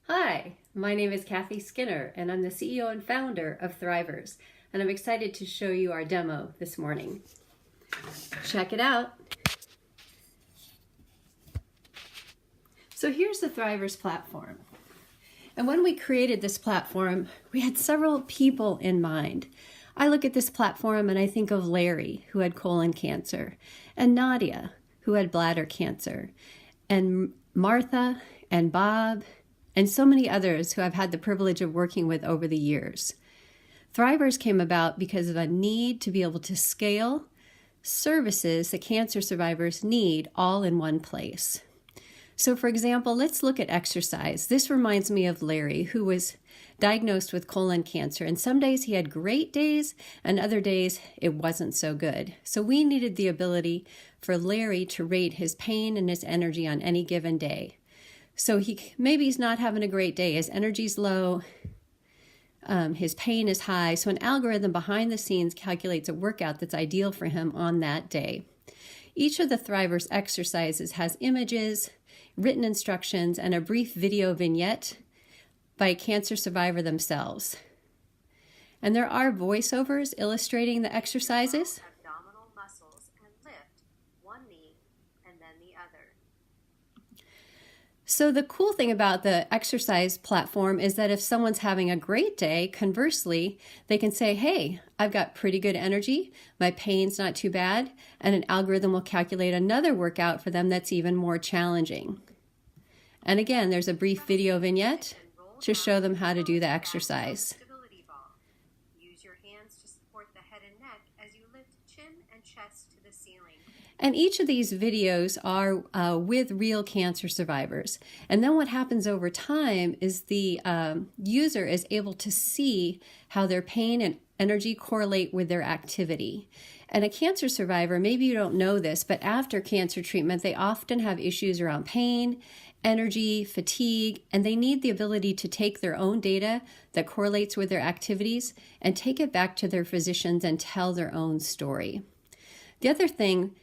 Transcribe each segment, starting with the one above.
Hi, my name is Kathy Skinner, and I'm the CEO and founder of Thrivors, and I'm excited to show you our demo this morning. Check it out. So here's the Thrivors platform. And when we created this platform, we had several people in mind. I look at this platform and I think of Larry, who had colon cancer, and Nadia, who had bladder cancer, and Martha and Bob, and so many others who I've had the privilege of working with over the years. Thrivors came about because of a need to be able to scale services that cancer survivors need all in one place. So for example, let's look at exercise. This reminds me of Larry, who was diagnosed with colon cancer, and some days he had great days and other days it wasn't so good. So we needed the ability for Larry to rate his pain and his energy on any given day. So maybe he's not having a great day, his energy's low, his pain is high, so an algorithm behind the scenes calculates a workout that's ideal for him on that day. Each of the Thrivors exercises has images, written instructions, and a brief video vignette by a cancer survivor themselves. And there are voiceovers illustrating the exercises. Abdominal muscles and lift one knee and then the other. So the cool thing about the exercise platform is that if someone's having a great day, conversely, they can say, hey, I've got pretty good energy, my pain's not too bad, and an algorithm will calculate another workout for them that's even more challenging. And again, there's a brief video vignette to show them how to do the exercise. Use your hands to support the head and neck as you lift chin and chest to the ceiling. And each of these videos are with real cancer survivors. And then what happens over time is the user is able to see how their pain and energy correlate with their activity. And a cancer survivor, maybe you don't know this, but after cancer treatment, they often have issues around pain, energy, fatigue, and they need the ability to take their own data that correlates with their activities and take it back to their physicians and tell their own story. The other thing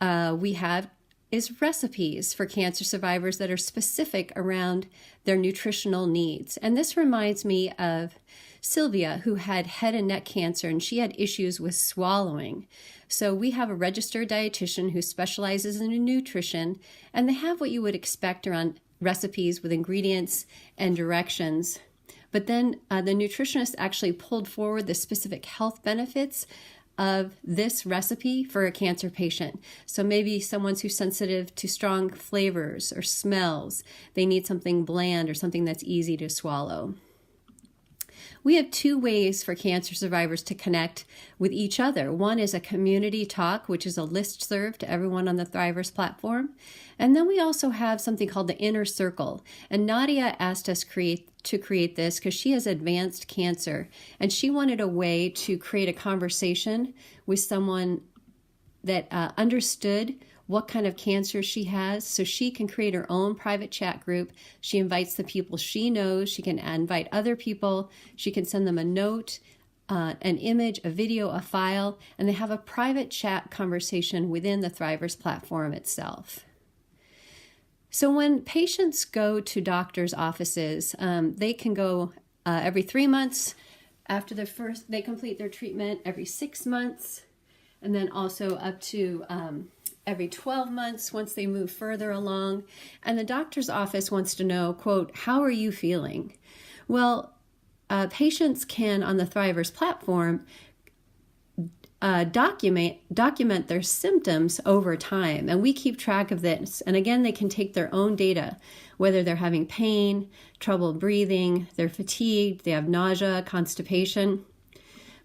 we have is recipes for cancer survivors that are specific around their nutritional needs. And this reminds me of Sylvia, who had head and neck cancer, and she had issues with swallowing. So we have a registered dietitian who specializes in nutrition, and they have what you would expect around recipes with ingredients and directions. But then the nutritionist actually pulled forward the specific health benefits of this recipe for a cancer patient. So maybe someone's who's sensitive to strong flavors or smells, they need something bland or something that's easy to swallow. We have two ways for cancer survivors to connect with each other. One is a community talk, which is a listserv to everyone on the Thrivors platform. And then we also have something called the Inner Circle. And Nadia asked us to create this because she has advanced cancer. And she wanted a way to create a conversation with someone that understood what kind of cancer she has, so she can create her own private chat group. She invites the people she knows. She can invite other people. She can send them a note, an image, a video, a file, and they have a private chat conversation within the Thrivors platform itself. So when patients go to doctors' offices, they can go every 3 months after they complete their treatment, every 6 months, and then also up to every 12 months once they move further along. And the doctor's office wants to know, quote, how are you feeling? Well, patients can, on the Thrivors platform, document their symptoms over time, and we keep track of this. And again, they can take their own data, whether they're having pain, trouble breathing, they're fatigued, they have nausea, constipation.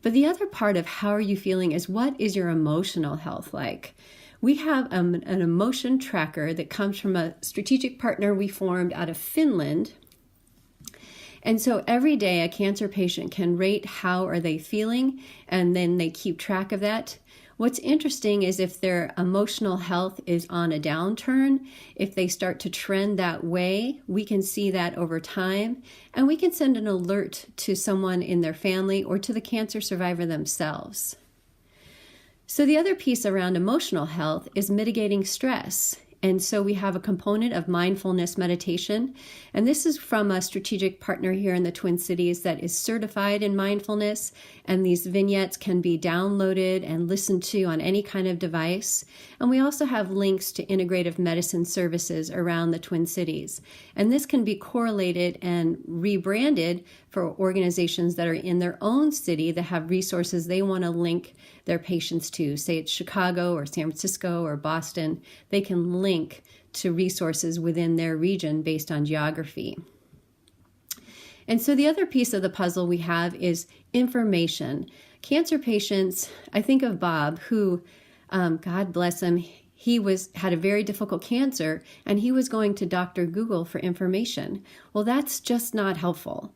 But the other part of how are you feeling is what is your emotional health like? We have an emotion tracker that comes from a strategic partner we formed out of Finland. And so every day a cancer patient can rate how are they feeling, and then they keep track of that. What's interesting is if their emotional health is on a downturn, if they start to trend that way, we can see that over time, and we can send an alert to someone in their family or to the cancer survivor themselves. So the other piece around emotional health is mitigating stress. And so we have a component of mindfulness meditation. And this is from a strategic partner here in the Twin Cities that is certified in mindfulness. And these vignettes can be downloaded and listened to on any kind of device. And we also have links to integrative medicine services around the Twin Cities. And this can be correlated and rebranded for organizations that are in their own city that have resources they want to link their patients to. Say it's Chicago or San Francisco or Boston. They can link to resources within their region based on geography. And so the other piece of the puzzle we have is information. Cancer patients, I think of Bob, who, God bless him, he had a very difficult cancer, and he was going to Dr. Google for information. Well, that's just not helpful.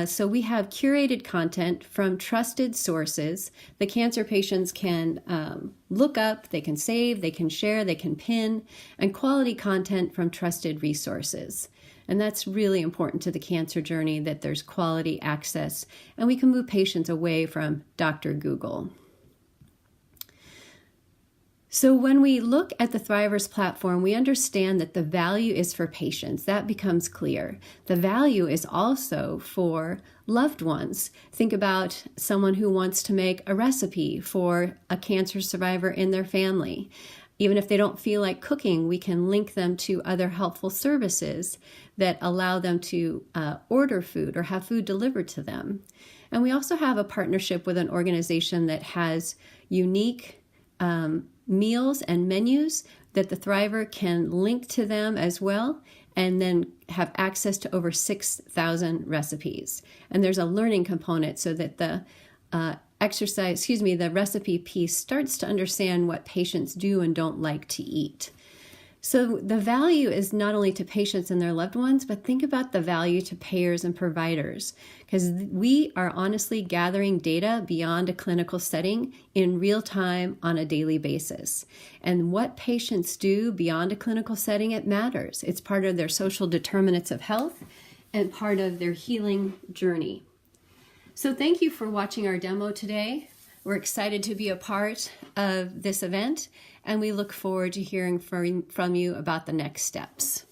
So we have curated content from trusted sources. The cancer patients can look up, they can save, they can share, they can pin, and quality content from trusted resources. And that's really important to the cancer journey, that there's quality access, and we can move patients away from Dr. Google. So when we look at the Thrivors platform, we understand that the value is for patients. That becomes clear. The value is also for loved ones. Think about someone who wants to make a recipe for a cancer survivor in their family. Even if they don't feel like cooking, we can link them to other helpful services that allow them to order food or have food delivered to them. And we also have a partnership with an organization that has unique meals and menus that the Thriver can link to them as well, and then have access to over 6,000 recipes. And there's a learning component so that the the recipe piece starts to understand what patients do and don't like to eat. So the value is not only to patients and their loved ones, but think about the value to payers and providers, because we are honestly gathering data beyond a clinical setting in real time on a daily basis. And what patients do beyond a clinical setting, it matters. It's part of their social determinants of health and part of their healing journey. So thank you for watching our demo today. We're excited to be a part of this event, and we look forward to hearing from you about the next steps.